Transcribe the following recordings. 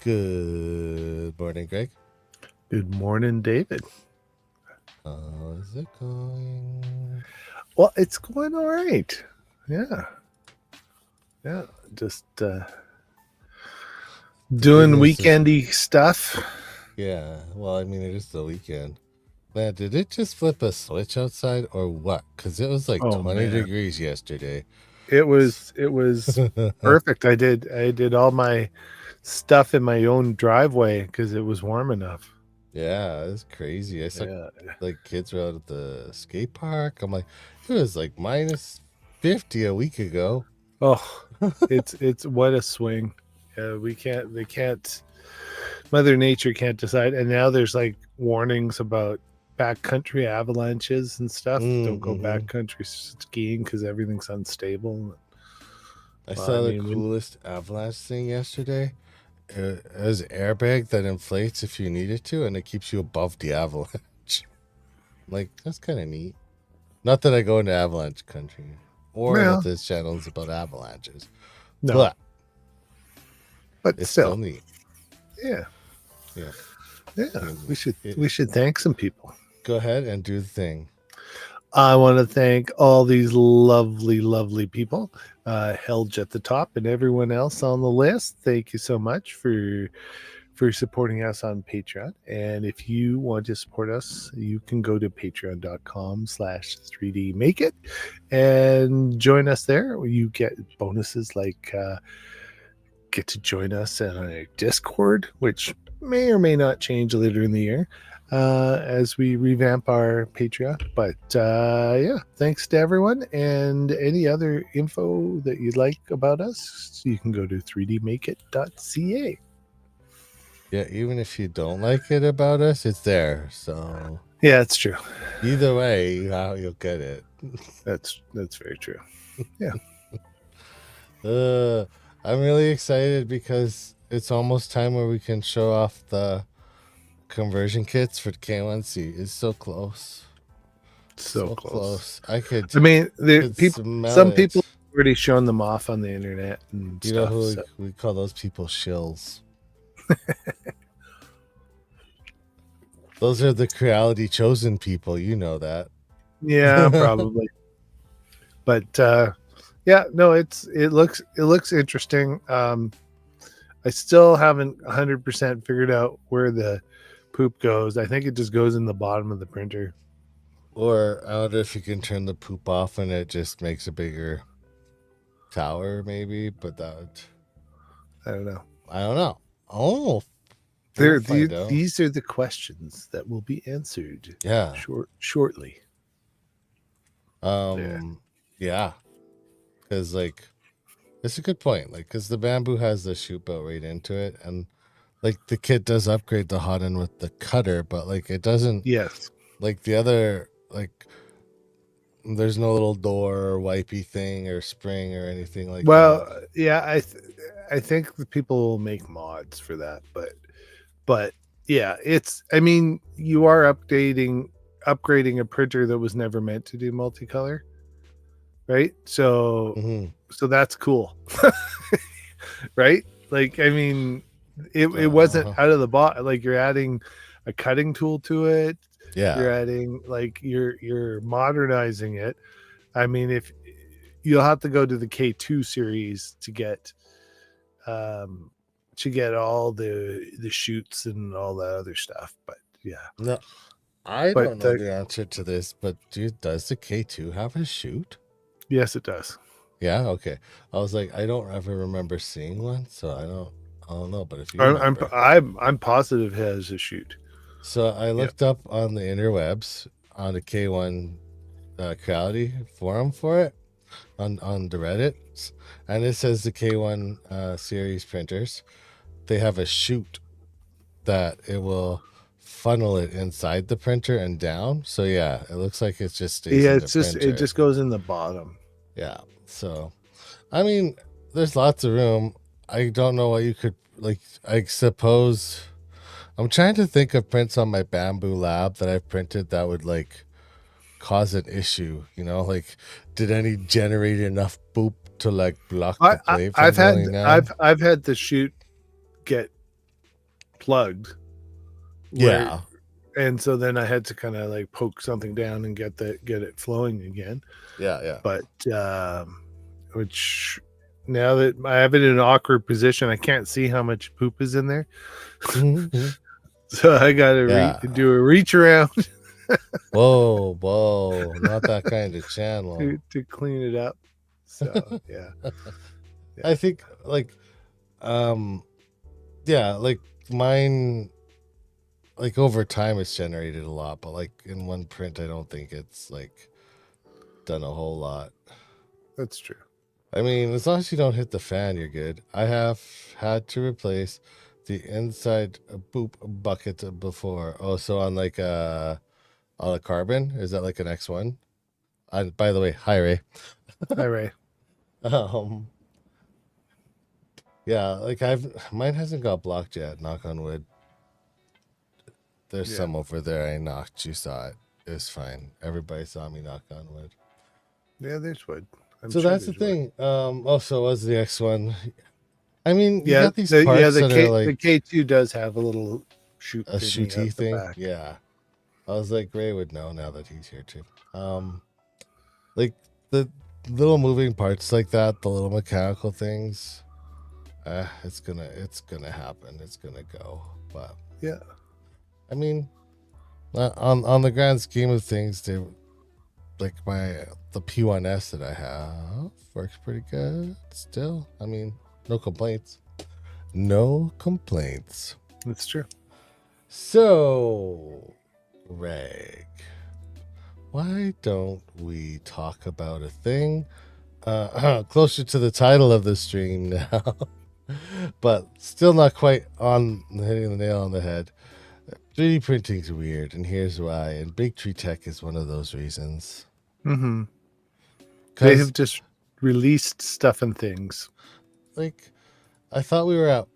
Good morning, Greg. Good morning, David. How's it going? Well, it's going all right. Yeah. Yeah. Just doing weekendy stuff. Yeah, well, I mean, it is the weekend. Man, did it just flip a switch outside or what? Because it was like Oh 20 man. degrees yesterday. It was perfect. I did all my stuff in my own driveway because it was warm enough. Yeah, it's crazy. I saw Yeah. like kids were out at the skate park. I'm like, it was like minus 50 a week ago. Oh, it's what a swing. We can't they can't Mother Nature can't decide. And now there's like warnings about backcountry avalanches and stuff. Don't go Mm-hmm. backcountry skiing because everything's unstable. I Well, I saw the mean, coolest avalanche thing yesterday. It was an airbag that inflates if you need it to, and it keeps you above the avalanche. Like, that's kind of neat. Not that I go into avalanche country or that well, this channel is about avalanches, no, but but it's still still, neat. yeah, Yeah. yeah. We should It, we should thank some people. go ahead and do the thing. I want to thank all these lovely, lovely people, Helge at the top, and everyone else on the list. Thank you so much for supporting us on Patreon. And if you want to support us, you can go to patreon.com/3D Make It and join us there. You get bonuses like get to join us on our Discord, which may or may not change later in the year as we revamp our Patreon. But yeah, thanks to everyone. And any other info that you'd like about us, you can go to 3dmakeit.ca. Yeah, even if you don't like it about us, it's there. So Yeah, it's true. either way, you'll get it. That's very true. Yeah. uh, I'm really excited because it's almost time where we can show off the conversion kits for the K1C. It's so close. So So close. close. I could I mean, smell some people it. have already shown them off on the internet and You know stuff. who So we call those people shills? Those are the reality chosen people. You know that. yeah, probably. But yeah, no, it looks interesting. I still haven't 100% figured out where the poop goes. I think it just goes in the bottom of the printer. Or I wonder if you can turn the poop off and it just makes a bigger tower, maybe. But that I don't know. I don't know. Oh, we'll find out. These are the questions that will be answered Yeah. shortly. Yeah. Because like, it's a good point. Like, because the bamboo has the chute built right into it, and like the kit does upgrade the hot end with the cutter, but like it doesn't. Yes. Like the other, like there's no little door or wipey thing or spring or anything like Well, that. yeah, I think the people will make mods for that, but yeah, it's. I mean, you are upgrading a printer that was never meant to do multicolor, right? So that's cool, right? Like, I mean, it wasn't out of the box. Like, you're adding a cutting tool to it. Yeah. You're adding like you're modernizing it. I mean, if you'll have to go to the K2 series to get all the shoots and all that other stuff. But yeah, No, I but don't know the answer to this, but dude, does the K2 have a chute? yes, it does. Yeah. Okay. I was like, I don't ever remember seeing one, so I don't know. But if you remember, I'm positive it has a shoot. so I looked up on the interwebs on the K1 Crowdy forum for it on the Reddit, and it says the K1 series printers, they have a chute that it will funnel it inside the printer and down. So yeah, it looks like it just stays in the printer. It just goes in the bottom. Yeah. So I mean, there's lots of room. I don't know what you could like. I suppose I'm trying to think of prints on my Bamboo Lab that I've printed that would like cause an issue. You know, like did any generate enough boop to like block the plate from going down? I've had the chute get plugged. Where Yeah. and so then I had to kind of like poke something down and get it flowing again. Yeah. But which now that I have it in an awkward position, I can't see how much poop is in there. Mhm. So I got to Yeah. do a reach around Whoa, not that kind of channel. to clean it up. So yeah. I think like yeah, like mine, like over time it's generated a lot, but like in one print I don't think it's like done a whole lot. That's true. I mean, as long as you don't hit the fan, you're good. I have had to replace the inside boop bucket before. Oh, so on like on a carbon, is that like an X1? By the way, hi Ray. All right. Um, yeah, like mine hasn't got blocked yet. Knock on wood. There's Yeah. some over there. I knocked. You saw it. It was fine. Everybody saw me knock on wood. Yeah, there's wood. I'm So sure that's the there's wood. thing. Also was the X1. I mean, you Yeah, got these parts that are the like K2 does have a little shoot a thingy shooty at the thing. back. Yeah. I was like, Ray would know now that he's here too. Like the little moving parts like that, the little mechanical things. It's gonna happen. It's gonna go. But Yeah. I mean, on the grand scheme of things, they like the P1S that I have works pretty good still. I mean, no complaints. No complaints. That's true. So, Reg, why don't we talk about a thing closer to the title of the stream now, but still not quite on hitting the nail on the head. 3D printing's weird, and here's why. And Big Tree Tech is one of those reasons. Mm-hmm. They Because, have just released stuff and things. like, I thought we were at,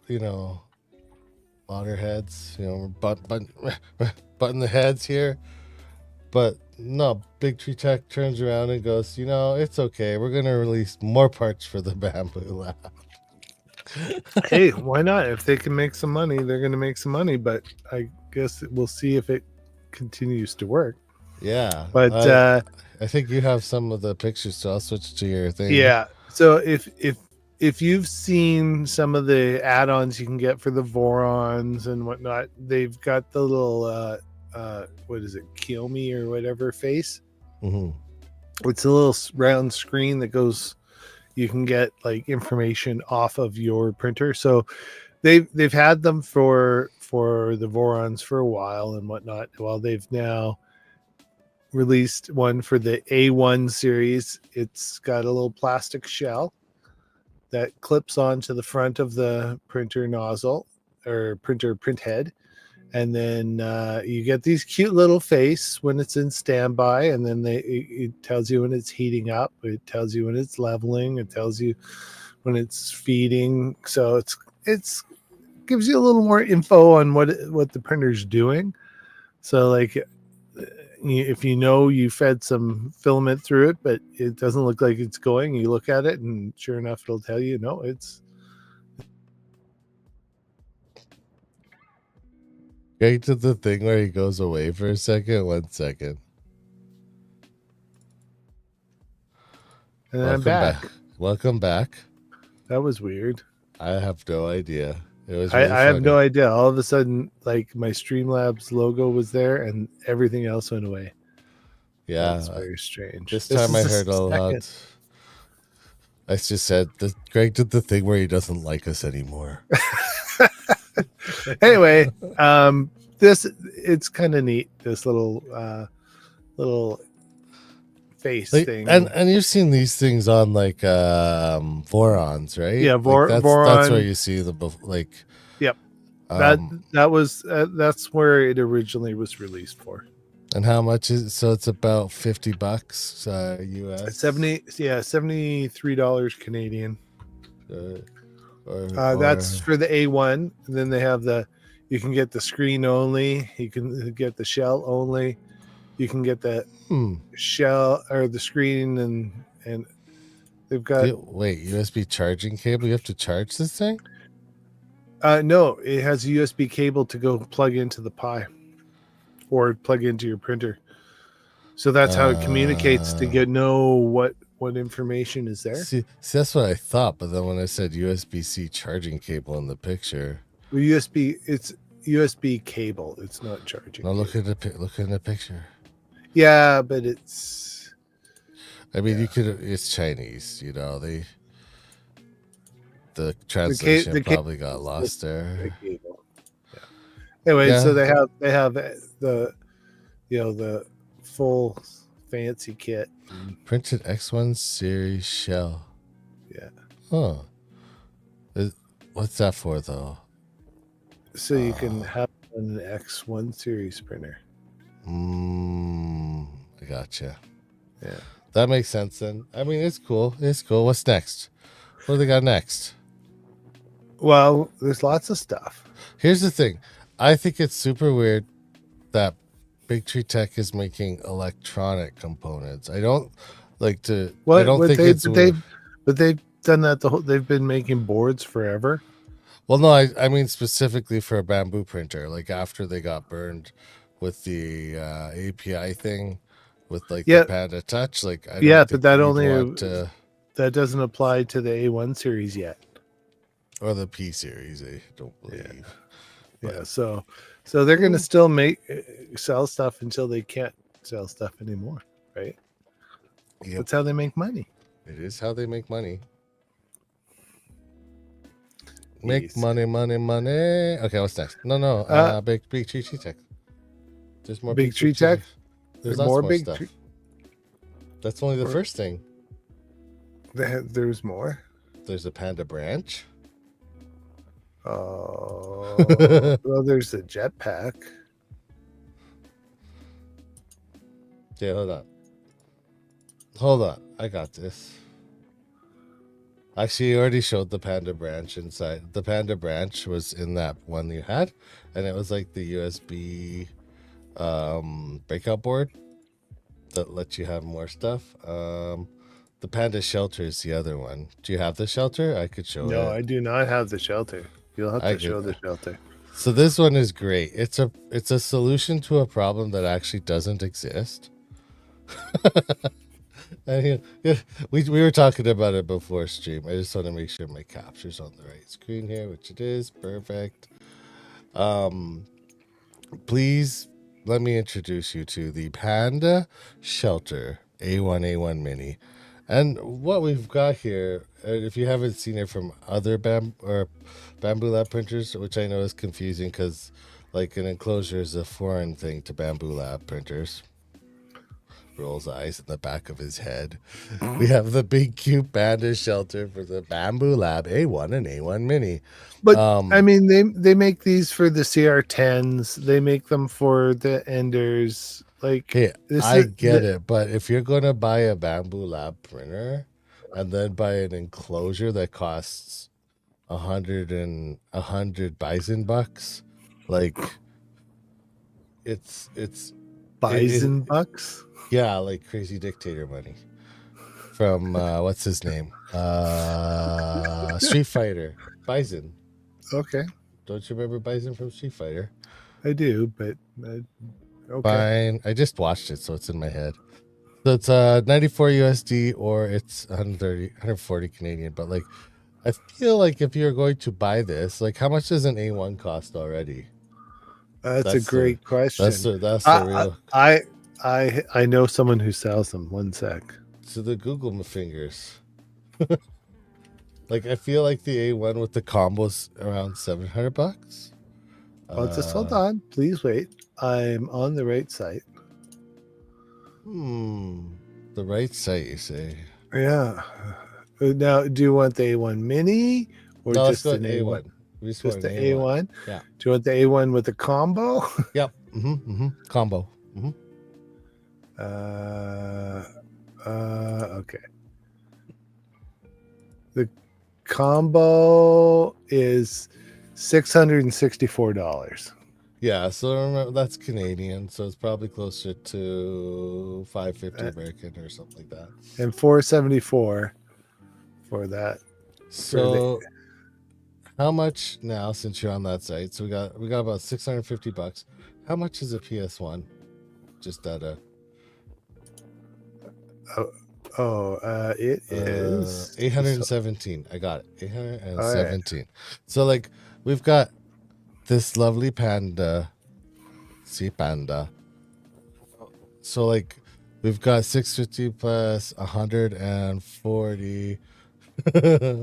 Loggerheads, button the heads here. But no, Big Tree Tech turns around and goes, it's okay. We're going to release more parts for the Bamboo Lab. Hey, why not? If they can make some money, they're going to make some money. But I guess we'll see if it continues to work. Yeah. But I think you have some of the pictures, so I'll switch to your thing. yeah. So if you've seen some of the add-ons you can get for the Vorons and whatnot, they've got the little what is it, Kiyomi or whatever face. Mm-hmm. It's a little round screen that goes. You can get like information off of your printer. So they've had them for the Vorons for a while and whatnot. Well, they've now released one for the A1 series. It's got a little plastic shell that clips onto the front of the printer nozzle or print head. And then you get these cute little face when it's in standby, and then it tells you when it's heating up, it tells you when it's leveling, it tells you when it's feeding. So it's gives you a little more info on what the printer's doing. So like if you fed some filament through it, but it doesn't look like it's going, you look at it, and sure enough, it'll tell you, no, it's. Right to the thing where he goes away for a second. 1 second. And then I'm back. Welcome back. That was weird. I have no idea. It was really I have no funny. idea. All of a sudden, like my Streamlabs logo was there, and everything else went away. Yeah, That's very strange. this time I heard a lot. I just said that Greg did the thing where he doesn't like us anymore. Anyway, it's kind of neat. This little face thing, and you've seen these things on like Vorons, right? Yeah, like that's Voron. where you see the like. Yep, that's where it originally was released for. And how much is it? So it's about $50 US. $73 Canadian. Or that's for the A1. And then they have you can get the screen only. You can get the shell only. You can get the shell or the screen, and they've got. Wait, USB charging cable? You have to charge this thing? No, it has a USB cable to go plug into the Pi or plug into your printer. So that's how it communicates to know what information is there. See, that's what I thought, but then when I said USB-C charging cable in the picture, Well, USB, it's USB cable. It's not charging. now look at the picture. Yeah, but it's. I mean, Yeah. you could. It's Chinese, you know. The translation probably got lost there. Cable. Yeah. Anyway, Yeah. so they have the the full fancy kit. Printed X1 series shell. Yeah. Huh. What's that for though? So you can have an X1 series printer. I gotcha. Yeah. That makes sense then. I mean, it's cool. It's cool. What's next? What do they got next? Well, there's lots of stuff. Here's the thing. I think it's super weird that Big Tree Tech is making electronic components. I don't like to. I don't think it's. But they've done that they've been making boards forever. Well, no, I mean specifically for a bamboo printer. Like after they got burned with the API thing, with like the Panda Touch. Like I don't think but that only that doesn't apply to the A1 series yet, or the P series. I don't believe. Yeah, so they're going to still sell stuff until they can't sell stuff anymore, right? Yep. That's how they make money. It is how they make money. Make money. Okay, what's next? No. Big Tree Tech. There's more Big Tree Tech. There's lots more big stuff. That's only the first thing. There's more. There's a Panda branch. Oh, well, there's the jetpack. Yeah, hold on. I got this. Actually, you already showed the Panda branch inside. The Panda branch was in that one you had, and it was like the USB breakout board that lets you have more stuff. The Panda shelter is the other one. Do you have the shelter? I could show it. No, I do not have the shelter. You'll have to show the shelter. So this one is great. It's a solution to a problem that actually doesn't exist. And we were talking about it before stream. I just want to make sure my capture's on the right screen here, which it is. Perfect. Please let me introduce you to the Panda Shelter A1 Mini. And what we've got here, if you haven't seen it from other Bamboo Lab printers, which I know is confusing because like an enclosure is a foreign thing to Bamboo Lab printers. Rolls eyes in the back of his head. We have the big cute Panda shelter for the Bamboo Lab A1 and A1 Mini. But I mean, they make these for the CR10s. They make them for the Enders. Like, hey, I get it, but if you're gonna buy a Bamboo Lab printer and then buy an enclosure that costs $100 bison bucks, like it's bison bucks. Yeah, like crazy dictator money from what's his name? Street Fighter. Bison. Okay. Don't you remember Bison from Street Fighter? I do, but okay. Fine. I just watched it, so it's in my head. So it's 94 USD or it's 140 Canadian. But like, I feel like if you're going to buy this, like, how much does an A1 cost already? That's a great question. That's the real. I know someone who sells them. One sec. So the Google my fingers. Like I feel like the A1 with the combos around $700. Well, just hold on. Please wait. I'm on the right site. The right site, you say? Yeah. Now, do you want the A1 Mini or no, just an A1? Just the A1? Yeah. Do you want the A1 with the combo? Yep. Combo. Okay. The combo is $664. Yeah, so remember that's Canadian, so it's probably closer to $550 American or something like that. And $474 for that. So how much now since you're on that site? So we got about $650. How much is a PS1? Just at a It is 817. I got it. all right. 817. So like we've got this lovely panda, sea panda. So like we've got 650 plus 140,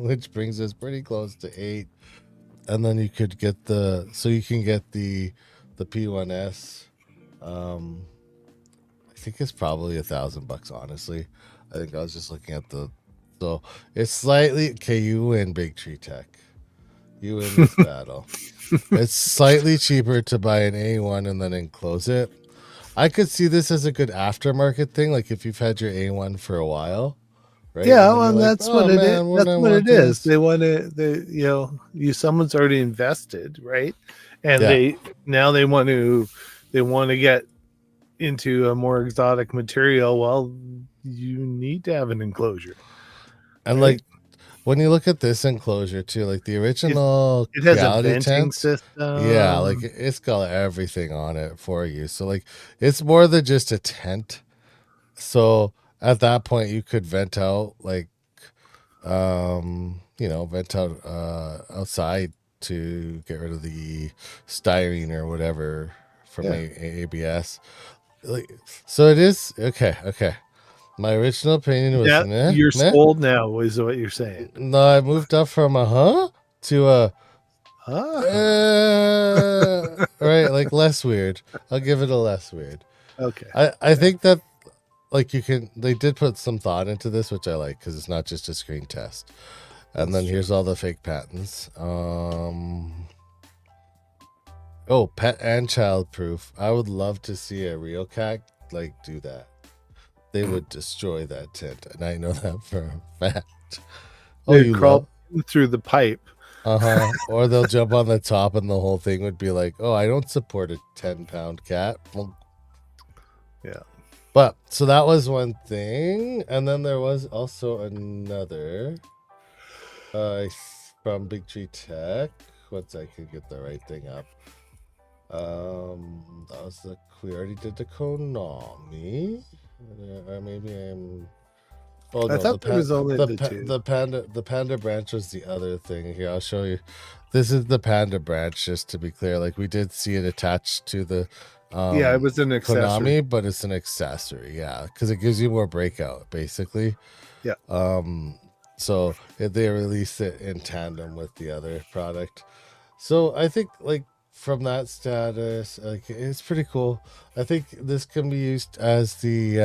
which brings us pretty close to 8. And then you could get you can get the P1S. I think it's probably $1,000, honestly. I think I was just looking at so it's slightly okay, you win, Big Tree Tech. You win this battle. It's slightly cheaper to buy an A1 and then enclose it. I could see this as a good aftermarket thing, like if you've had your A1 for a while, right? Yeah, And then well, you're like, that's oh what it is. man, when That's I what want it is. this. They want to, someone's already invested, right? And Yeah. they want to get into a more exotic material. Well, you need to have an enclosure, And right? like when you look at this enclosure too, like the original It has a Creality venting tents, yeah, like system. it's got everything on it for you. So like it's more than just a tent. So at that point you could vent out vent out outside to get rid of the styrene or whatever from Yeah. ABS. Like so it is okay. My original opinion was Yeah, meh, you're meh. sold now, is what you're saying. No, I moved up from a to a Oh, right, like less weird. I'll give it a less weird. okay. I think that like they did put some thought into this, which I like because it's not just a screen test. And That's then true. here's all the fake patents. Oh, pet and child proof. I would love to see a real cat like do that. They would destroy that tent, and I know that for a fact. Oh, They'd you crawl love through the pipe. Or they'll jump on the top, and the whole thing would be like, "Oh, I don't support a 10-pound cat." Well, Yeah. but so that was one thing, and then there was also another from Big Tree Tech. Once I could get the right thing up. That was we already did the Konami, or maybe I'm. Oh I no, thought there was only the two. the panda branch was the other thing. Here, I'll show you. This is the panda branch, just to be clear. Like we did see it attached to the Yeah, it was an accessory. Konami, but it's an accessory, yeah, because it gives you more breakout, basically. Yeah. So they released it in tandem with the other product. So I think like from that status, like it's pretty cool. I think this can be used as the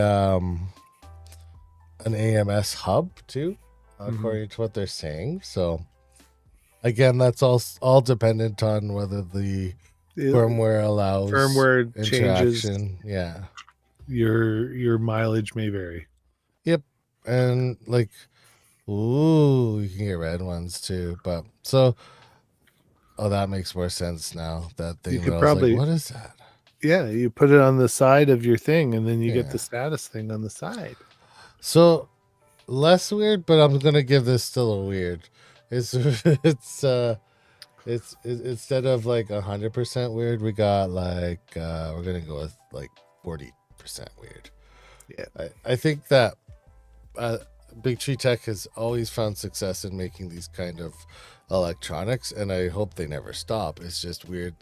an AMS hub too, according to what they're saying. So again, that's all dependent on whether the firmware allows Firmware changes. interaction. Yeah. Your mileage may vary. Yep. And like, ooh, you can get red ones too. But so, oh, that makes more sense now. That thing. You could I was probably, like, what is that? yeah, you put it on the side of your thing, and then you get Yeah. the status thing on the side. So less weird, but I'm gonna give this still a weird. It's it's instead of like 100% weird, we got like we're gonna go with like 40% weird. Yeah. I think that Big Tree Tech has always found success in making these kind of electronics, and I hope they never stop. It's just weird.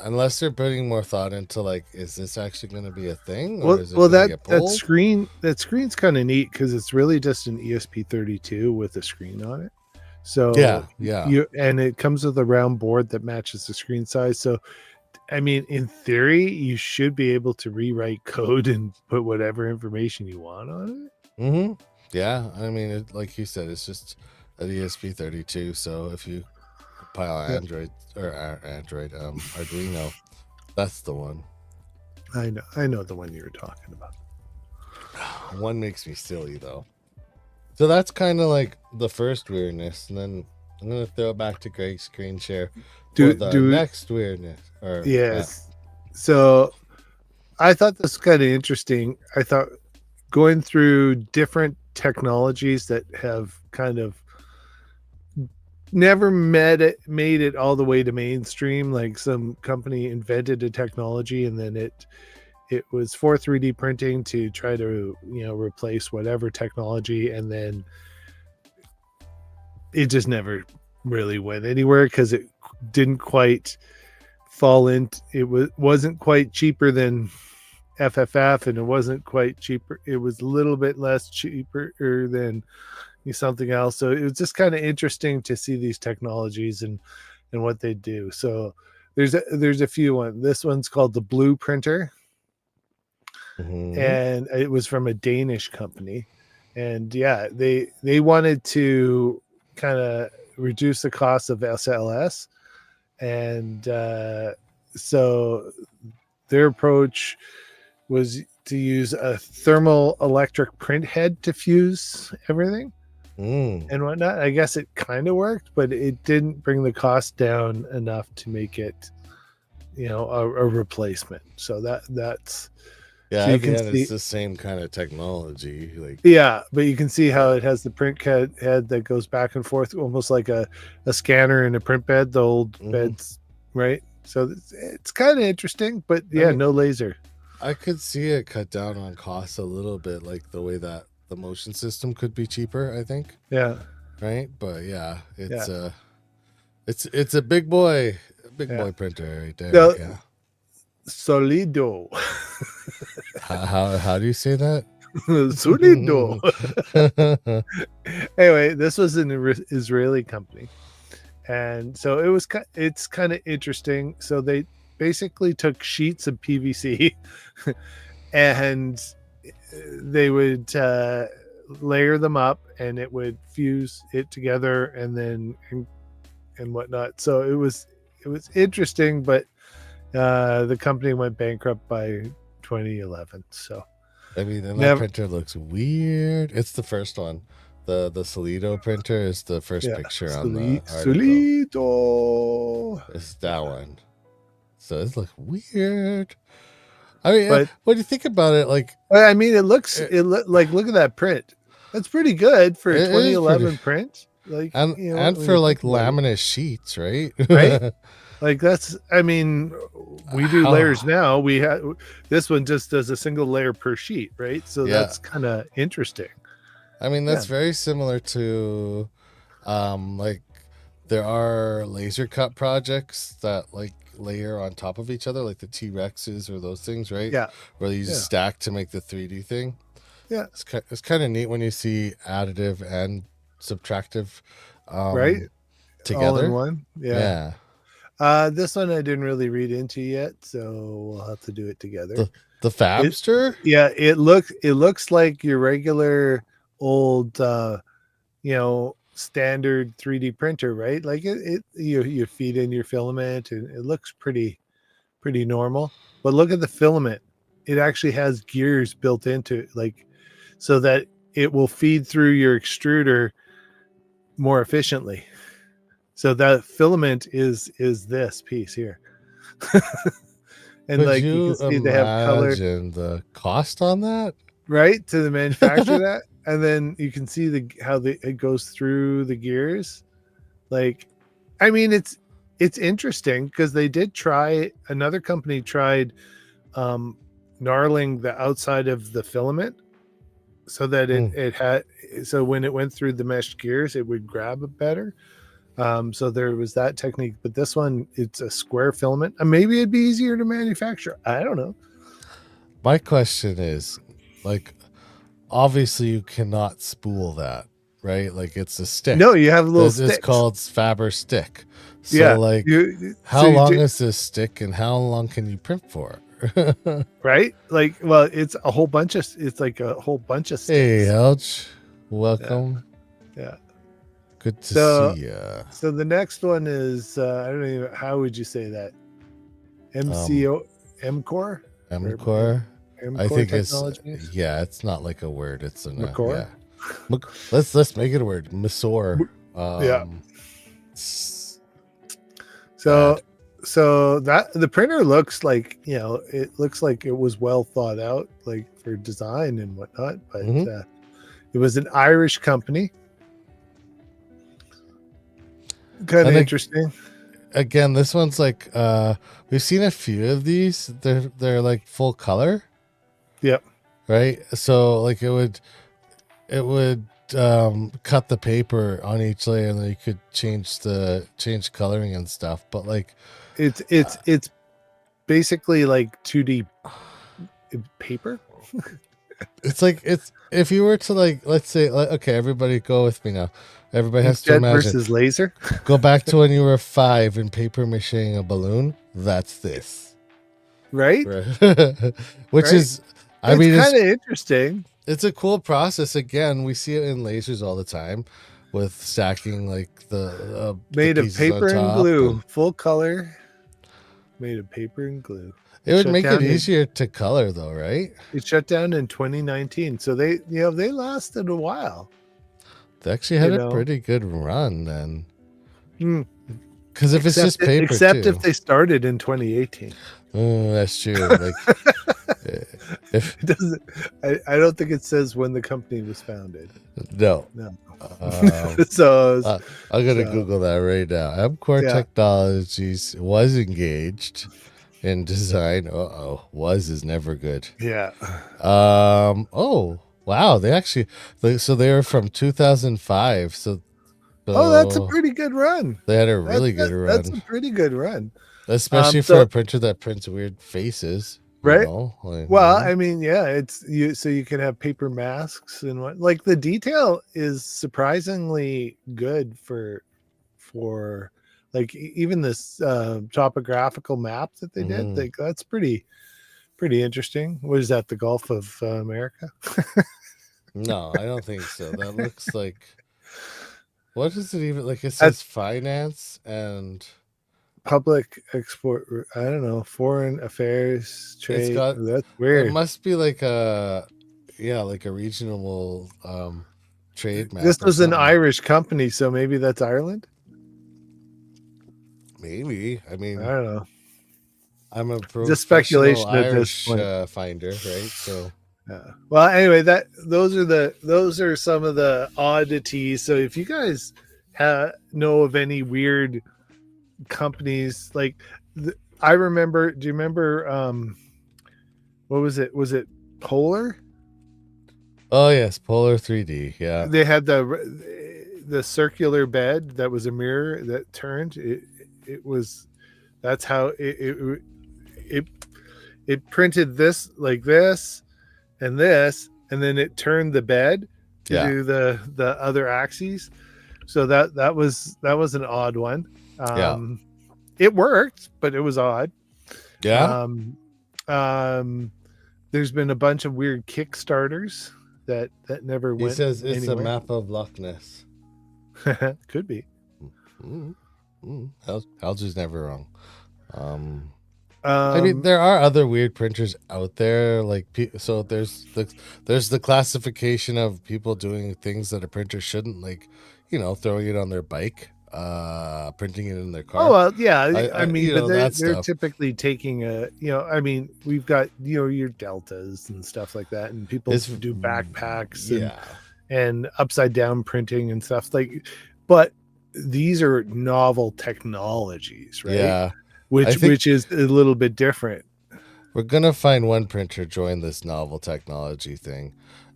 Unless they're putting more thought into like, is this actually going to be a thing, or is it going to get pulled? That screen's kind of neat because it's really just an ESP32 with a screen on it. So yeah. And it comes with a round board that matches the screen size. So I mean, in theory, you should be able to rewrite code and put whatever information you want on it. Mm-hmm. Yeah, I mean, like you said, it's just an ESP32. So if you compile Android Arduino, that's the one. I know the one you were talking about. One makes me silly though. So that's kind of like the first weirdness, and then I'm gonna throw it back to Greg's screen share for the next weirdness. Yes. So I thought this was kind of interesting. I thought going through different technologies that have kind of never made it all the way to mainstream. Like some company invented a technology and then it was for 3D printing to try to, replace whatever technology, and then it just never really went anywhere because it didn't quite fall in. Wasn't quite cheaper than FFF, and it wasn't quite cheaper. It was a little bit less cheaper than something else. So it was just kind of interesting to see these technologies and what they do. So there's a few ones. This one's called the Blue Printer, and it was from a Danish company. And yeah, they wanted to kind of reduce the cost of SLS, and so their approach was to use a thermal electric print head to fuse everything and whatnot. I guess it kind of worked, but it didn't bring the cost down enough to make it, a replacement. So that's Yeah, so you at the can end, see. it's the same kind of technology. Like, Yeah, but you can see how it has the print head that goes back and forth, almost like a scanner and a print bed, the old beds, right? So it's kind of interesting, but yeah, no laser. I could see it cut down on costs a little bit, like the way that the motion system could be cheaper, I think. Yeah. Right? But yeah, it's a big boy printer right there. So, yeah. Solido. How do you say that? Solido. Anyway, this was an Israeli company, and so it's kind of interesting. So they basically took sheets of PVC and they would layer them up, and it would fuse it together, and then and whatnot. So it was interesting, but the company went bankrupt by 2011. So I mean, and that printer looks weird. It's the first one. The Solido printer is the first picture on the article. Solido. It's that one. So it looks weird. I mean, but when you think about it, like, I mean, look at that print. That's pretty good for a 2011 print. Like, and for like laminate sheets, right? Right. Like that's, I mean, we do layers now. We have this one just does a single layer per sheet, right? So that's kind of interesting. I mean, that's very similar to, like there are laser cut projects that like layer on top of each other, like the T-Rexes or those things, right? Yeah. Where you just stack to make the 3D thing. Yeah. It's kind of neat when you see additive and subtractive, right, together all in one. Yeah. This one I didn't really read into yet, so we'll have to do it together. The Fabster. It looks like your regular old, standard 3D printer, right? Like you feed in your filament, and it looks pretty normal. But look at the filament; it actually has gears built into it, like so that it will feed through your extruder more efficiently. So that filament is this piece here. And Could like you can see they have color. The cost on that, right, to the manufacturer that, and then you can see how it goes through the gears. Like, I mean, it's interesting because they did try. Another company tried gnarling the outside of the filament so that it had, so when it went through the meshed gears, it would grab it better. So there was that technique, but this one, it's a square filament. Maybe it'd be easier to manufacture. I don't know. My question is, like, obviously you cannot spool that, right? Like it's a stick. No, you have a little stick. It's called Faber stick. So like, how long is this stick, and how long can you print for? Right? Like, well, it's a whole bunch of. It's like a whole bunch of sticks. Hey, Helch, welcome. Yeah. Good to see you. So the next one is I don't know, how would you say that? MCO MCore? MCore. I think it's not like a word. It's an let's make it a word. Misor. So that the printer looks like, it looks like it was well thought out, like for design and whatnot, but it was an Irish company. Kind of And interesting. again, this one's like we've seen a few of these. They're like full color, Yep. right? So like it would cut the paper on each layer, and then you could change coloring and stuff. But like It's basically like 2D paper. it's if you were to like, let's say, okay, everybody go with me now. Everybody has to Inkjet imagine. versus laser. Go back to when you were 5 and paper macheing a balloon. That's this, Right? right? Which Right? is, I It's mean, kind of interesting. it's a cool process. Again, we see it in lasers all the time, with stacking like the Made of pieces on paper and top, glue, and full color. Made of paper and glue. it It would shut make it down in easier to color, though, right? it shut down in 2019. So they lasted a while. They actually had You a know, pretty good run then, Hmm. because if it's just paper Except too, if they started in 2018. that's true. Like if It doesn't. I don't think it says when the company was founded. no. No. Um, so I'm gonna so Google that right now. MCore yeah. Technologies was engaged in design. Was is never good. Yeah. Oh wow, they actually so they were from 2005. Oh, that's a So pretty good run. they had a really good That's run, a pretty good run. especially for So a printer that prints weird faces. You right. know, like, Well, I mean, yeah, it's you. So you can have paper masks and what. Like the detail is surprisingly good for like even this topographical map that they did. mhm. Like that's pretty interesting. What is that? The Gulf of America? No, I don't think so. That looks like, what is it even like? It That's says finance and public export. I don't know. Foreign affairs, it's trade. got, That's it weird. must be like a, yeah, like a regional trade This map or was an something. Irish company, so maybe that's Ireland. Maybe. I I mean, don't know. I'm a Just professional speculation at this Irish point. finder, right? So Well, anyway, that those are some of the oddities. So if you guys know of any weird companies, like I remember, do you remember what was it? Was it Polar? oh yes, Polar 3D, yeah. They had the circular bed that was a mirror that turned. It was that's how it it printed this like this and this, and then it turned the bed to Yeah. do the other axes. So that was an odd one. Yeah. It worked, but it was odd. Yeah. Um, um, there's been a bunch of weird Kickstarters that never He went says it's a anywhere. map of Loch Ness. Could be. Mm, Alger's never wrong. Um I mean, Um, there are other weird printers out there. Like, so there's the classification of people doing things that a printer shouldn't, like, throwing it on their bike, printing it in their oh car. well, yeah. I I mean, but that they're stuff typically taking a I mean, we've got your deltas and stuff like that, and people is, do backpacks yeah. and upside down printing and stuff like. But these are novel technologies, right? Yeah, I Which think which is a little bit different. we're gonna find one printer join this novel technology thing.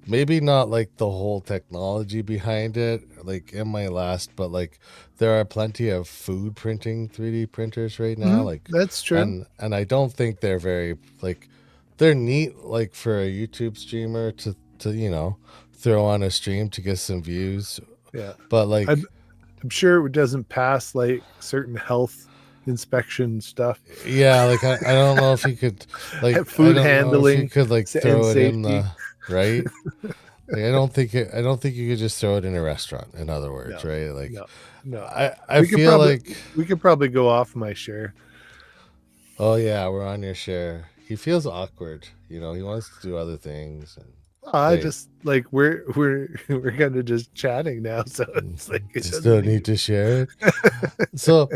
Maybe not like the whole technology behind it, like in my last, but like there are plenty of food printing 3D printers right now. Like, That's true. and I don't think they're very, like, they're neat, like for a YouTube streamer to throw on a stream to get some views. Yeah, But I'm like, I'm sure it doesn't pass like certain health inspection stuff, yeah, like I don't know if you could, like, I food don't know if you handling could like and throw it in safety. the right. Like, I don't think you could just throw it in a restaurant. In other words, No, right? Like, no, no. I We could feel probably like, we could probably go off my share. oh yeah, we're on your share. He feels awkward. He wants to do other things and I say, just like we're kind of just chatting now, so it's like it just doesn't don't need need to share it. So,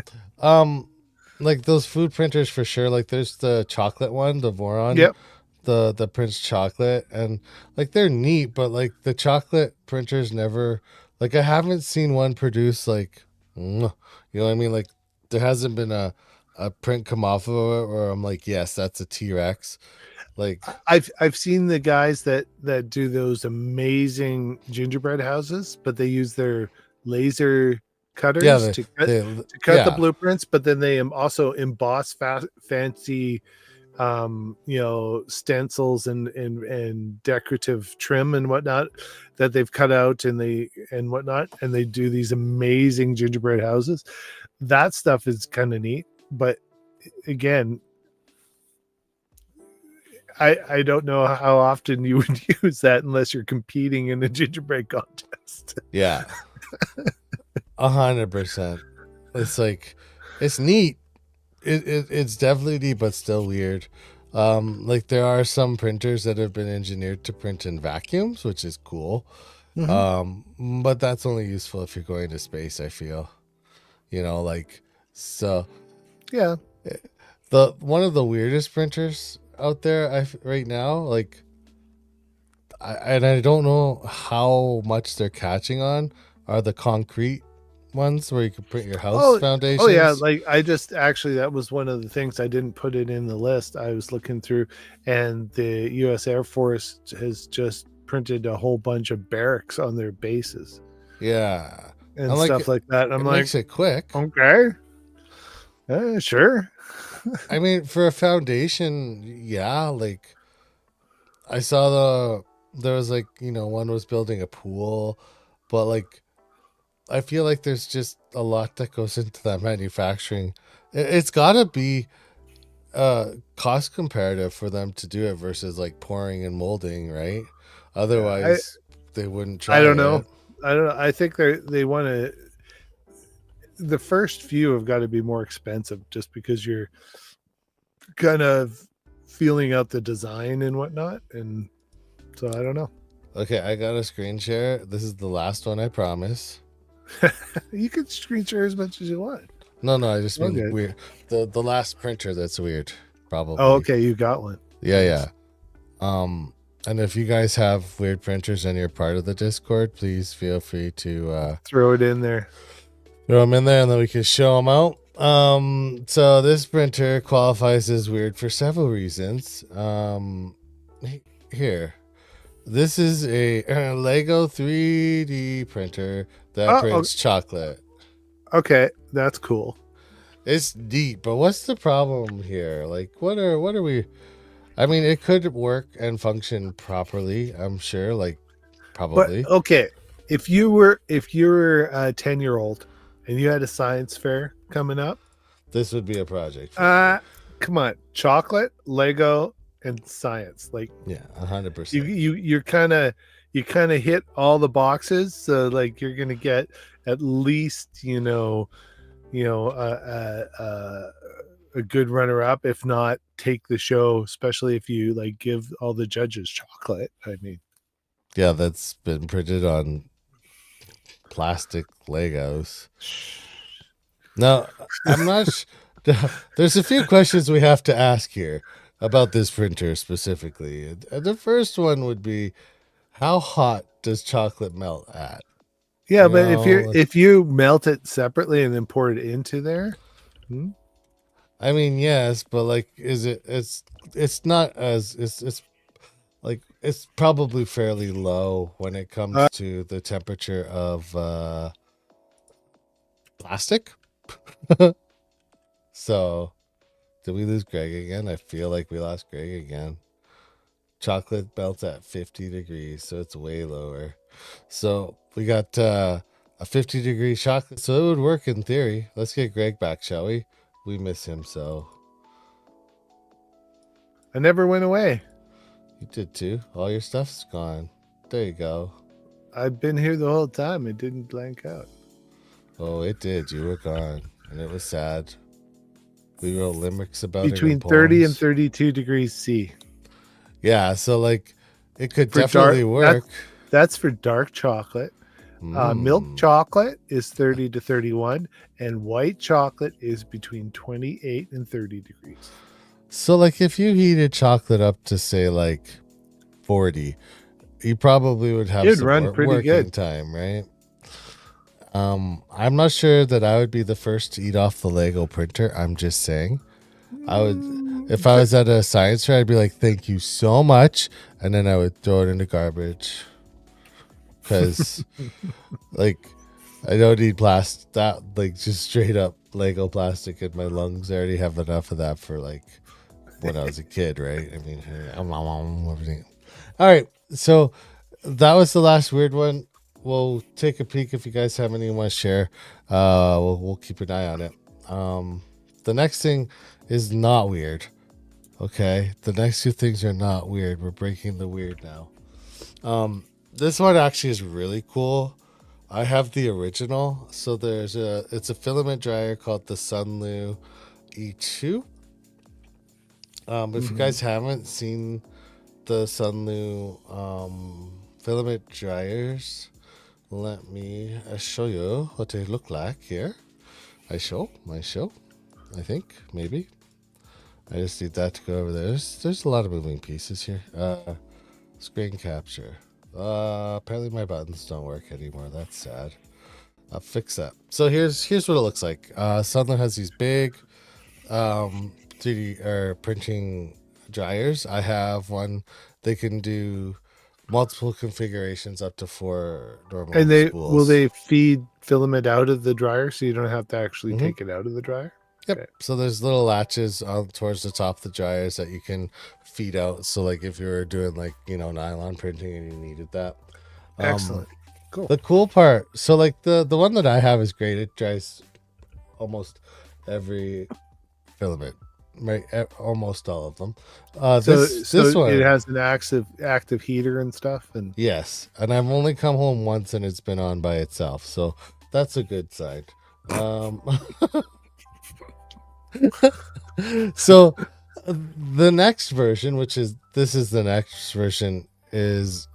like those food printers for sure. Like, there's the chocolate one, the Voron, Yep. the Prince chocolate, and like they're neat, but like the chocolate printers never, like, I haven't seen one produce like You know what I mean? Like there hasn't been a print come off of it where I'm like, yes, that's a T-Rex. Like I've seen the guys that do those amazing gingerbread houses, but they use their laser yeah, cutters they to cut the yeah. blueprints, but then they also emboss fancy stencils and decorative trim and whatnot that they've cut out and whatnot, and they do these amazing gingerbread houses. That stuff is kind of neat, but again, I don't know how often you would use that unless you're competing in a gingerbread contest. Yeah. 100%. It's like it's neat. It's definitely neat, but still weird. Like there are some printers that have been engineered to print in vacuums, which is cool. Mm-hmm. But that's only useful if you're going to space, I feel. Like so Yeah. the one of the weirdest printers out there right now, like I don't know how much they're catching on, are the concrete ones where you can print your house Oh yeah. foundations. Like I just actually that was one of the things I didn't put it in the list. I was looking through, and the U.S. Air Force has just printed a whole bunch of barracks on their bases Yeah. and And like stuff like that. I'm it like, makes it quick. okay, sure. I mean, for a foundation, yeah, like I saw there was like, one was building a pool, but like I feel like there's just a lot that goes into that manufacturing. It's got to be cost comparative for them to do it versus like pouring and molding, right? I Otherwise, they wouldn't I try don't know. it. I don't know. I think they want to. The first few have got to be more expensive, just because you're kind of feeling out the design and whatnot. And so I don't know. Okay, I got a screen share. This is the last one, I promise. You can screen share as much as you want. No, I just mean Okay. weird. The last printer that's weird, Oh, probably. okay. You got one. Yeah, Nice. yeah. And if you guys have weird printers and you're part of the Discord, please feel free to Throw it in there. throw them in there, and then we can show them out. So this printer qualifies as weird for several reasons. Here, this is a Lego 3D printer that Oh, prints chocolate. okay. That's cool. It's deep, but what's the problem here? Like, what are we? I mean, it could work and function properly. I'm sure, like But probably. okay, if you were a 10-year-old and you had a science fair coming up, This would be a project for me. uh come on, chocolate, Lego, and science. Like Yeah, you 100%. you you kind of hit all the boxes. So like you're gonna get at least a good runner up, if not take the show, especially if you like give all the judges chocolate. I mean, Yeah, that's been printed on plastic Legos. Now, I'm not. There's a few questions we have to ask here about this printer specifically. And the first one would be, how hot does chocolate melt at? yeah, You but if you know, if you melt it separately and then pour it into there, I mean, yes, but like, is it? It's not as it's like it's probably fairly low when it uh, comes to the temperature of plastic. So, did we lose Greg again? I feel like we lost Greg again. Chocolate melts at 50 degrees, so it's way lower. So we got a 50-degree chocolate, so it would work in theory. Let's get Greg back, shall we? We miss him so. I never went away. You did too. All your stuff's gone. There you go. I've been here the whole time. It didn't blank out. Oh, it did. You were gone, and it was sad. We wrote limericks about it in Between 30 and poems. 32 degrees C. Yeah, so like it could For dark, definitely work. that's for dark chocolate. Milk Mm. chocolate is 30 to 31, and white chocolate is between 28 and 30 degrees. So like if you heated chocolate up to say like 40, you probably would have It'd some run pretty working good. time, right? I'm not sure that I would be the first to eat off the Lego printer. I'm just saying. I would, if I Fair. was at a science fair, I'd be like, "Thank you so much," and then I would throw it in the garbage because, like, I don't need plastic. That like just straight up Lego plastic in my lungs. I already have enough of that for like when I was a kid, right? I mean, everything. All right, so that was the last weird one. We'll take a peek if you guys have any you want to share. We'll keep an eye on it. The next thing is not weird. Okay, the next two things are not weird. We're breaking the weird now. This one actually is really cool. I have the original. So it's a filament dryer called the Sunlu E2. If you Mhm. guys haven't seen the Sunlu filament dryers, let me show you what they look like here. My show. I think maybe I just need that to go over there. There's a lot of moving pieces here. Screen capture. Apparently my buttons don't work anymore. That's sad. I'll fix that. So here's what it looks like. Sunlight has these big 3D or printing dryers. I have one. They can do multiple configurations up to 4 And normal they will spools. they feed filament out of the dryer so you don't have to actually Mm-hmm. take it out of the dryer? Yep. Okay. So there's little latches on towards the top of the dryers that you can feed out. So like if you're doing like nylon printing and you needed that. Um, Excellent. Cool. the cool part. So like the one that I have is great. It dries almost every filament, right? Almost all of them. So This it one, has an active heater and stuff and yes. And I've only come home once and it's been on by itself. So that's a good sign. Um, so the next version, which is this is the next version, is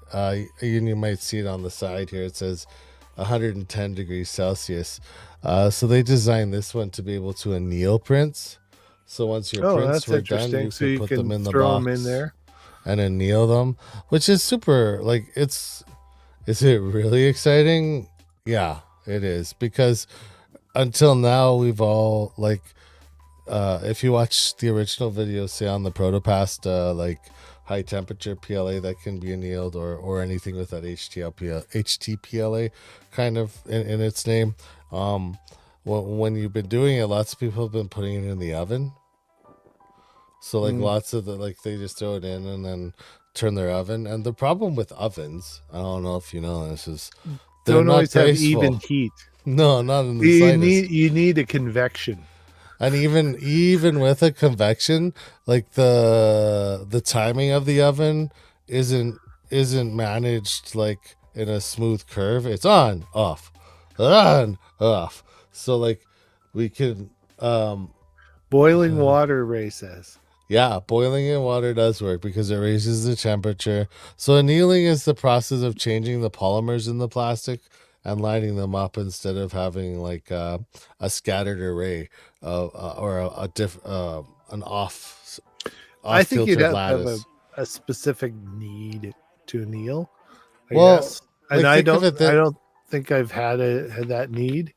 you might see it on the side here. It says 110 degrees Celsius. So they designed this one to be able to anneal prints. So once your oh, prints that's were done, interesting. you So could you put them can in the throw them in box there. and anneal them, which is super. Like is it really exciting? Yeah, it is because until now we've all like if you watch the original video, say on the Protopast, like high temperature PLA that can be annealed, or anything with that HTPLA kind of in its name. Um, when you've been doing it, lots of people have been putting it in the oven. So like Mm. lots of like they just throw it in and then turn their oven. And the problem with ovens, I don't know if you know this, is they're Don't not always have even graceful. heat. No, not in the slightest. You need a convection. And even with a convection, like the timing of the oven isn't isn't managed like in a smooth curve. It's on off. So like we can Boiling water, Ray says. yeah, boiling in water does work because it raises the temperature. So annealing is the process of changing the polymers in the plastic and lining them up instead of having like a scattered array of or an I off think you'd tilted have to have lattice. a specific need to anneal, I Well, guess. And like think of it I that don't think I've had that need.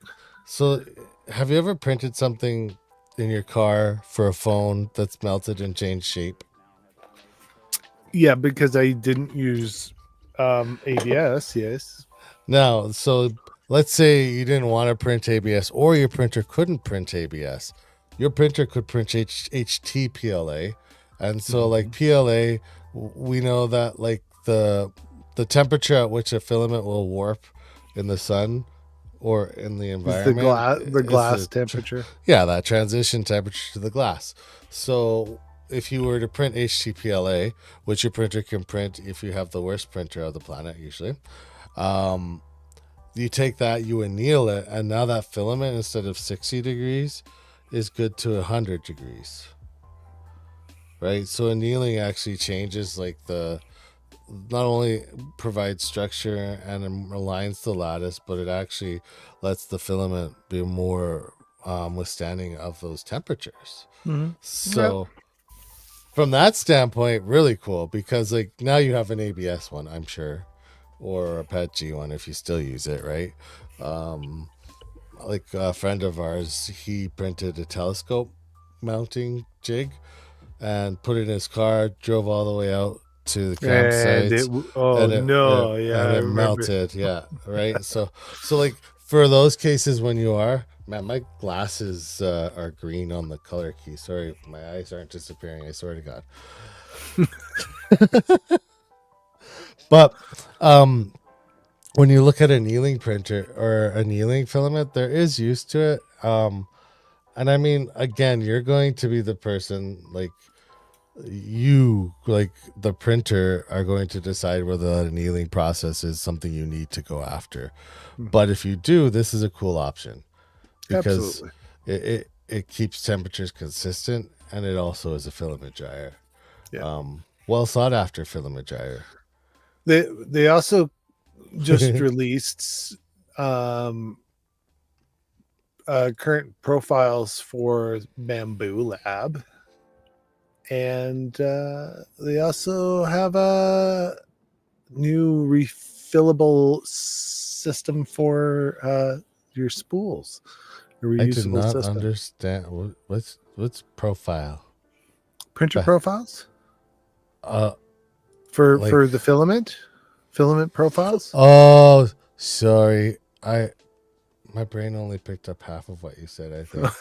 so have you ever printed something in your car for a phone that's melted and changed shape? Yeah, because I didn't use ABS. Yes. Now, so let's say you didn't want to print ABS or your printer couldn't print ABS. Your printer could print HTPLA. And so like Mhm. PLA, we know that like the temperature at which a filament will warp in the sun or in the Is environment the is glass temperature? yeah, that transition temperature to the glass. So if you were to print HTPLA, which your printer can print if you have the worst printer of the planet usually, um, you take that, you anneal it, and now that filament instead of 60 degrees is good to 100 degrees, right? So annealing actually changes like the not only provides structure and aligns the lattice, but it actually lets the filament be more withstanding of those temperatures. Mhm. Yeah. So from that standpoint, really cool because like now you have an ABS one, I'm sure. or Apache one if you still use it, right? Um, like a friend of ours, he printed a telescope mounting jig and put it in his car, drove all the way out to the And campsite, oh no, yeah, and I it remember. melted. Yeah, right. So like for those cases when you are, man, my glasses are green on the color key. Sorry, my eyes aren't disappearing. I swear to God. But when you look at a annealing printer or a annealing filament, there is use to it. And I mean, again, you're going to be the person like you, like the printer, are going to decide whether that annealing process is something you need to go after. Mhm. But if you do, this is a cool option because Absolutely. it keeps temperatures consistent and it also is a filament dryer. Yeah. Well sought after filament dryer. They also just released um current profiles for Bamboo Lab, and they also have a new refillable system for your spools, a I do reusable not system. understand what's profile. Printer But profiles uh, like for the filament profiles. oh, sorry, I my brain only picked up half of what you said. I think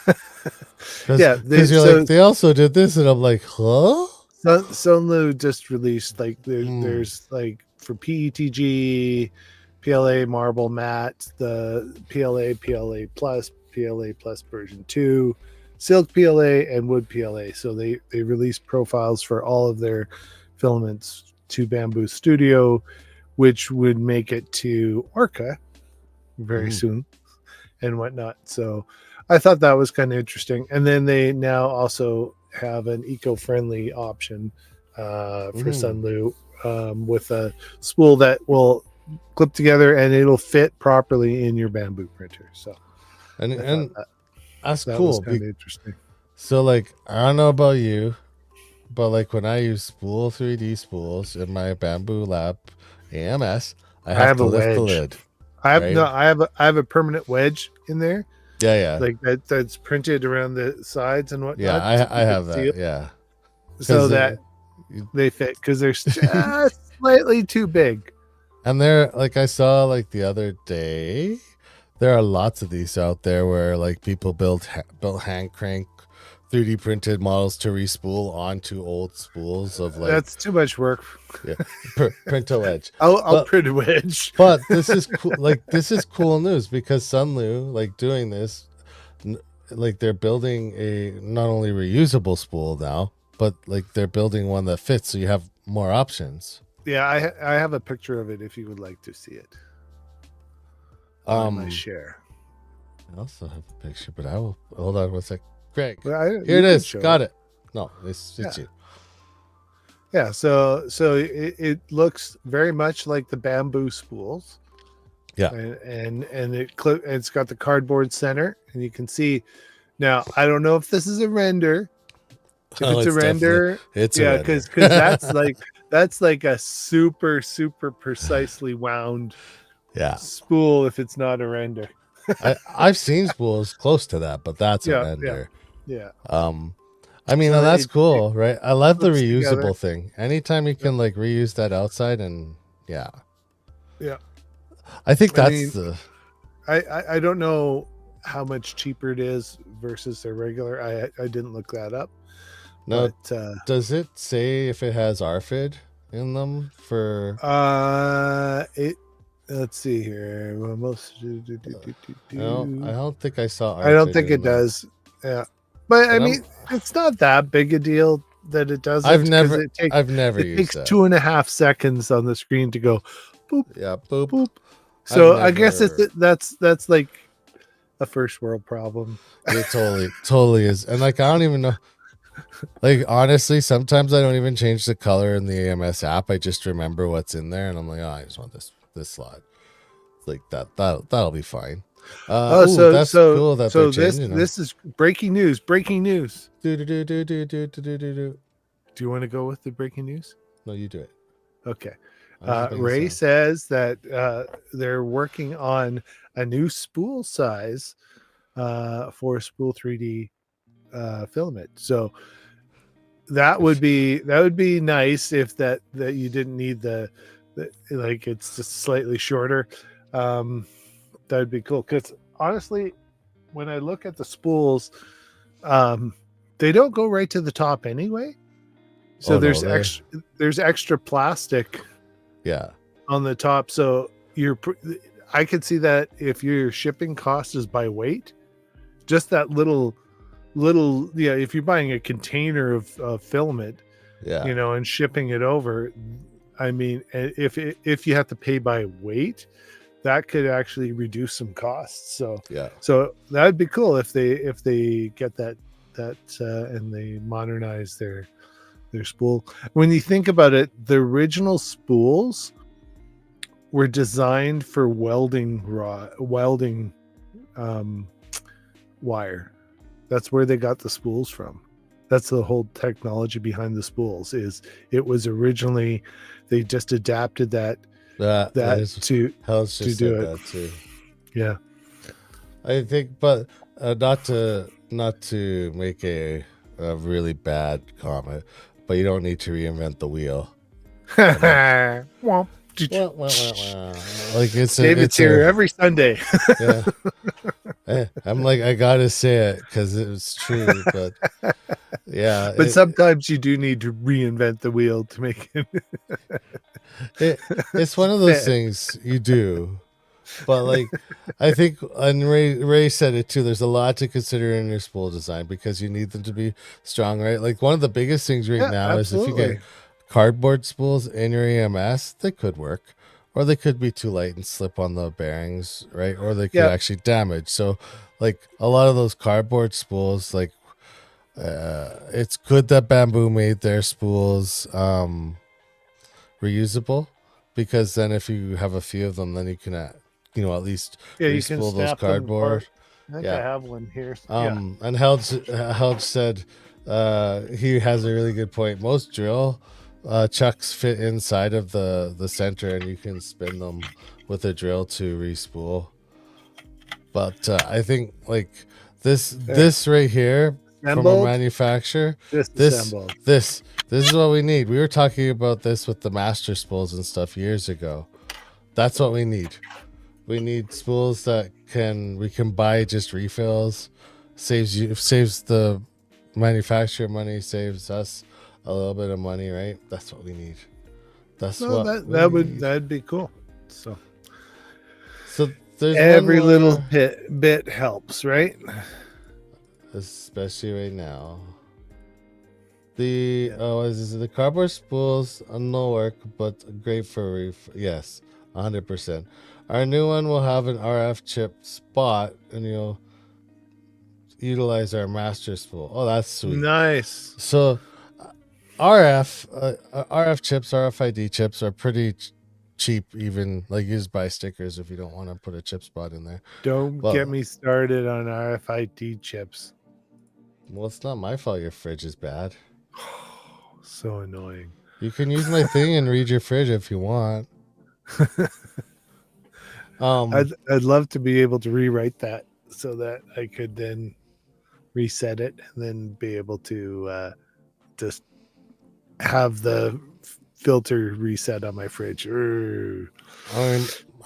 Yeah, because you're like they also did this, and I'm like, huh? Sunlu just released like Mm, there's like for PETG, PLA Marble Matte, the PLA Plus, PLA Plus version 2, Silk PLA, and Wood PLA. So they released profiles for all of their filaments to Bamboo Studio, which would make it to Orca very mm, soon and whatnot. So I thought that was kind of interesting. And then they now also have an eco-friendly option for mm. Sunlu with a spool that will clip together and it'll fit properly in your bamboo printer. So I thought And that's that was cool. kind of interesting. So like I don't know about you, but like when I use spool 3D spools in my Bamboo Lab AMS, I I have have to a lift the wedge. lid, right? I have a permanent wedge in there, Yeah, yeah, like that's printed around the sides and yeah. whatnot to I keep it have that. sealed, Yeah, so because that they fit because they're just slightly too big. and there, like I saw like the other day, there are lots of these out there where like people built hand crank 3D printed models to respool onto old spools of like That's too much work. yeah, print a wedge. I'll But print a wedge. this is cool. Like this is cool news because Sunlu, like doing this, like they're building a not only reusable spool now, but like they're building one that fits, so you have more options. Yeah, I have a picture of it if you would like to see it on my Um, share. I also have a picture, but I will hold on one sec. Greg, But here you it could is. show Got it. it. No, it's Yeah, you. yeah. So it looks very much like the bamboo spools, Yeah. and it's got the cardboard center, and you can see now. I don't know if this is a render. If Oh, it's a it's definitely render, it's a yeah, render. because that's like a super precisely wound Yeah. spool if it's not a render. I've seen spools close to that, but that's a Yeah, yeah, render. yeah. Um, I mean, So and that's it cool, right? I love the clips together. reusable thing. Anytime you Yeah, can like reuse that outside, and yeah, yeah. I think I that's mean, the I don't know how much cheaper it is versus their regular. I didn't look that up, no. but Does it say if it has RFID in them for? it. Let's see here. Well, most I don't think I saw I don't RFID think in it there, does. Yeah, but I but I'm mean, it's not that big a deal that it I've doesn't because never I've never it used takes that. 2.5 seconds on the screen to go boop Yeah, boop. boop. I've So I guess never. that's like a first world problem. It totally is, and like I don't even know. Like honestly, sometimes I don't even change the color in the AMS app. I just remember what's in there, and I'm like, oh, I just want this slot. Like that'll be fine. Oh, Oh, that's cool that they're so changing them. this is breaking news. Breaking news. Do do do do do do do do do. Do you want to go with the breaking news? No, you do it. Okay. I'm just making Ray sound. says that they're working on a new spool size for spool 3D filament. So that would be nice if that you didn't need the like it's just slightly shorter. That would be cool because honestly, when I look at the spools, um, they don't go right to the top anyway. So Oh no, there's extra plastic yeah, on the top. So I could see that if your shipping cost is by weight, just that little yeah, if you're buying a container of filament, yeah, and shipping it over, I mean, if you have to pay by weight, that could actually reduce some costs. So yeah, that'd be cool if they get that and they modernize their spool. When you think about it, the original spools were designed for welding um, wire. That's where they got the spools from. That's the whole technology behind the spools. Is it was originally they just adapted that there's to Hell's just do said it. that too. Yeah. I think, but not to make a really bad comment, but you don't need to reinvent the wheel. Womp. Wah, wah, wah, wah. Like David's here every Sunday. yeah. I'm like I gotta say it because it's true, but yeah, But sometimes you do need to reinvent the wheel to make it it's one of those fit. things you do. But like, I think, and Ray said it too. There's a lot to consider in your spool design because you need them to be strong, right? Like one of the biggest things right Yeah, now is if you get absolutely. cardboard spools in your EMS, they could work, or they could be too light and slip on the bearings, right? Or they could Yeah, actually damage. So, like a lot of those cardboard spools, like it's good that Bamboo made their spools reusable because then if you have a few of them, then you can at least yeah, you can re-spool those snap them cardboard. apart. I think I Yeah. have one here. Yeah. And Helge said he has a really good point. Most drill chucks fit inside of the center, and you can spin them with a drill to re-spool. But I think like There. this right here from a Assembled, manufacturer, this disassembled. this is what we need. We were talking about this with the master spools and stuff years ago. That's what we need. We need spools that we can buy just refills. Saves the manufacturer money, saves us a little bit of money, right? That's what we need. That's Well, what we need. that'd be cool. So So there's one every little more, bit helps, right? especially right now. The Yeah. the cardboard spools no work, but great for yes, 100%. Our new one will have an RF chip spot, and you'll utilize our master spool. Oh, that's sweet. Nice. So RF chips, RFID chips are pretty cheap, even like you just buy stickers if you don't want to put a chip spot in there. Don't get Well, me started on RFID chips. well, it's not my fault your fridge is bad. So annoying. You can use my thing and read your fridge if you want. I'd love to be able to rewrite that so that I could then reset it and then be able to just have the filter reset on my fridge.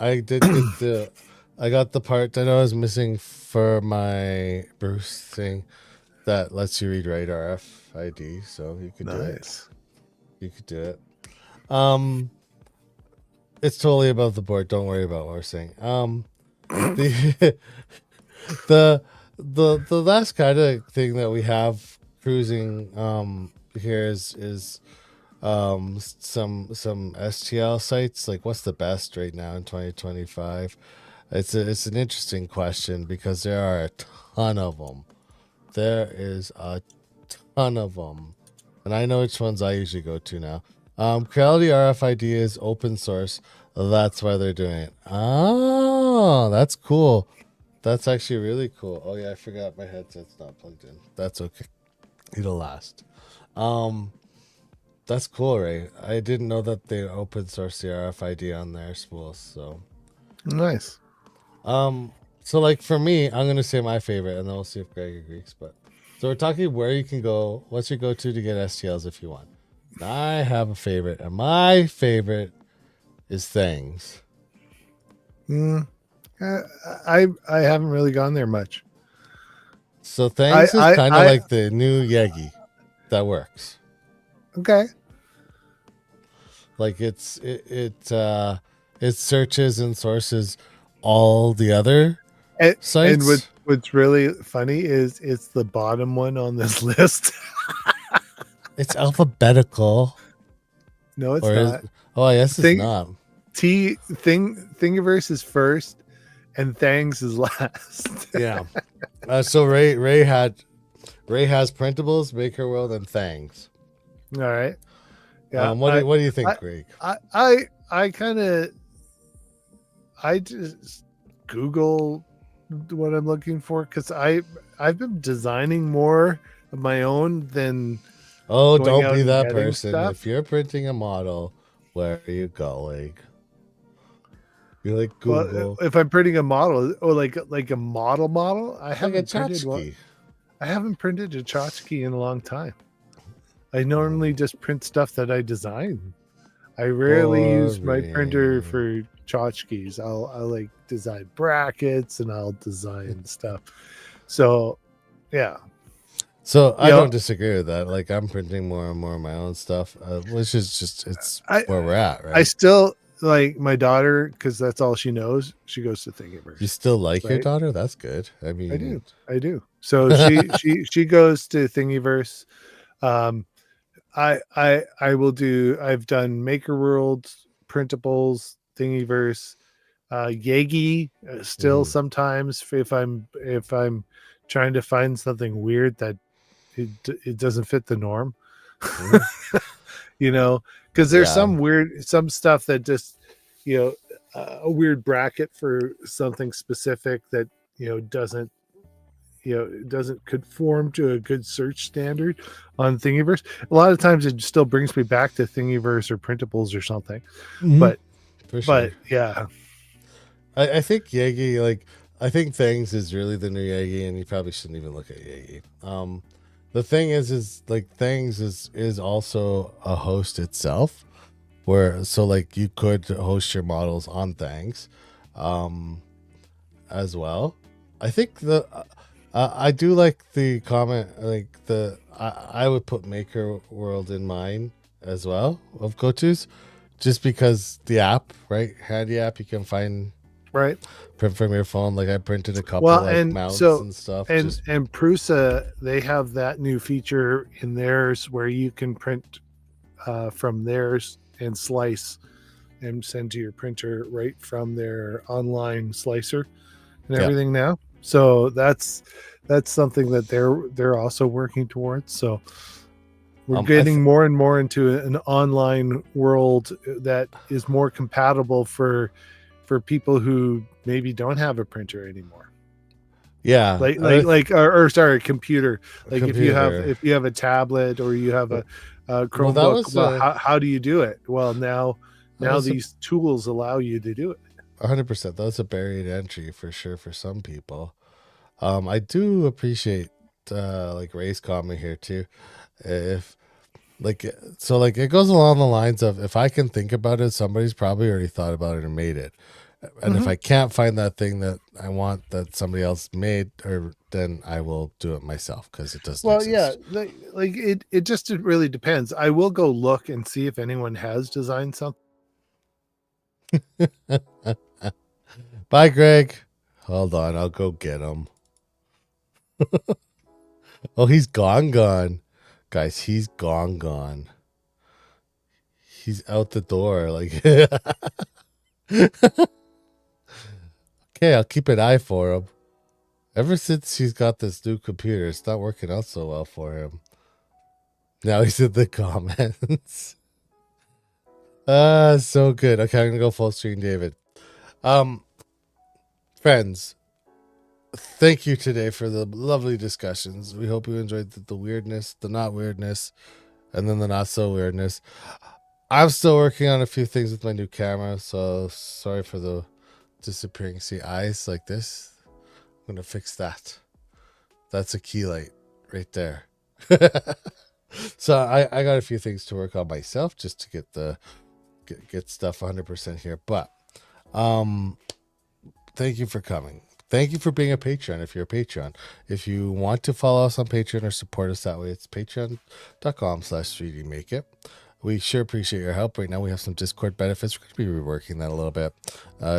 I did get I got the part that I was missing for my Bruce thing that lets you read write RFID, so you could do it. Nice. You could do it. It's totally above the board. Don't worry about what we're saying. The the last kind of thing that we have cruising here is some STL sites. Like, what's the best right now in 2025? It's an interesting question because there are a ton of them. There is a ton of them, and I know which ones I usually go to now. Creality RFID is open source. That's why they're doing it. Oh, that's cool. That's actually really cool. Oh yeah, I forgot my headset's not plugged in. That's okay. It'll last. Um, That's cool, Ray. I didn't know that they open source the RFID on their spools. So, Nice. um, so like for me, I'm gonna say my favorite, and then we'll see if Greg agrees. But so we're talking where you can go. What's your go-to to get STLs if you want? And I have a favorite, and my favorite is Things. Mm, I haven't really gone there much. So I Things is I kind of I like the new Yegi that works. okay. Like it searches and sources all the other And sites. what's really funny is it's the bottom one on this list. It's alphabetical, No, it's or is not. oh, I guess it's Thing not. Thingiverse is first, and Thangs is last. Yeah. So Ray has printables, Maker World, and Thangs. All right. Yeah. What do you I think, Greg? I kind of I just Google what I'm looking for because I've been designing more of my own than Oh, going don't out be and that getting person. stuff. If you're printing a model, where are you going? You like Well, Google, if I'm printing a model or like a model, like a tchotchke. I haven't printed a tchotchke in a long time. I normally just print stuff that I design. I rarely use my printer Boring. for tchotchkes. I'll like design brackets and I'll design stuff. So yeah, So you I know, don't disagree with that. Like I'm printing more and more of my own stuff, which is just it's I where we're at, I right? still like my daughter because that's all she knows. She goes to You Thingiverse, still like your right? daughter? That's good. I I mean, do, I do. So she goes to Thingiverse. Um, I will do. I've done Maker World, printables, Thingiverse, Yagi. Still mhm, sometimes if I'm trying to find something weird that it doesn't fit the norm, mhm. you know, because there's Yeah. some stuff that just you know a weird bracket for something specific that doesn't it doesn't conform to a good search standard on Thingiverse. A lot of times it still brings me back to Thingiverse or printables or something. Hmm. But For sure. but yeah, I think Yagi, like, I think Things is really the new Yagi, and you probably shouldn't even look at Yagi. The thing is like Things is also a host itself, where so like you could host your models on Things, um, as well. I think I do like the comment, like I would put Maker World in mine as well of go tos, just because the app, right, handy app, you can find right. print from your phone. Like I printed a couple Well, like and mounts so and stuff. Just and Prusa, they have that new feature in theirs where you can print from theirs and slice and send to your printer right from their online slicer and yeah, everything now. So that's something that they're also working towards. So we're I getting more and more into an online world that is more compatible for people who maybe don't have a printer anymore. yeah, Or sorry, a computer. Like computer. if you have a tablet or you have a Well, that Chromebook, was well, how do you do it? Well, that now was a these tools allow you to do it. 100%. That was a buried entry for sure for some people. I do appreciate like Ray's comment here too. If like so like it goes along the lines of if I can think about it, somebody's probably already thought about it and made it. And if Mm-hmm. I can't find that thing that I want that somebody else made, or then I will do it myself because it doesn't Well, yeah, exist. like it just it really depends. I will go look and see if anyone has designed something. Bye, Greg. Hold on, I'll go get him. Oh, he's gone. Guys, he's gone. He's out the door. Like, okay, I'll keep an eye for him. Ever since he's got this new computer, it's not working out so well for him. Now he's in the comments. So good. Okay, I'm gonna go full screen, David. Um, friends, thank you today for the lovely discussions. We hope you enjoyed the weirdness, the not weirdness, And then the not so weirdness. I'm still working on a few things with my new camera, so sorry for the disappearing. See eyes like this. I'm gonna fix that. That's a key light right there. So I got a few things to work on myself just to get stuff 100% here. But um thank you for coming. Thank you for being a Patreon if you're a Patreon. If you want to follow us on Patreon or support us that way, it's patreon.com/3dmakeit. We sure appreciate your help. Right now we have some Discord benefits. We're going to be reworking that a little bit,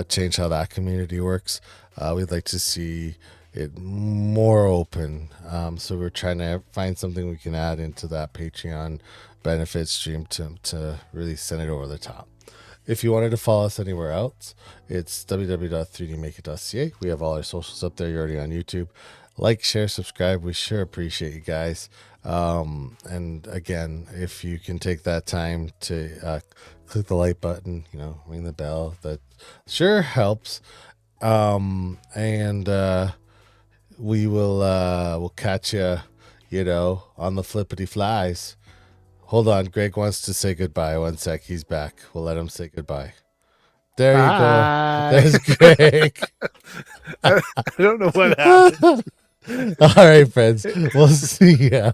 change how that community works. We'd like to see it more open. So we're trying to find something we can add into that Patreon benefit stream to really send it over the top. If you wanted to follow us anywhere else, it's www.3dmakeit.ca. We have all our socials up there. You're already on YouTube. Like, share, subscribe. We sure appreciate you guys. And again, if you can take that time to click the like button, ring the bell, that sure helps. And we'll catch you, on the flippity flies. Hold on, Greg wants to say goodbye. One sec, he's back. We'll let him say goodbye. There you go. Bye. There's Greg. I don't know what happened. All right, friends. We'll see ya.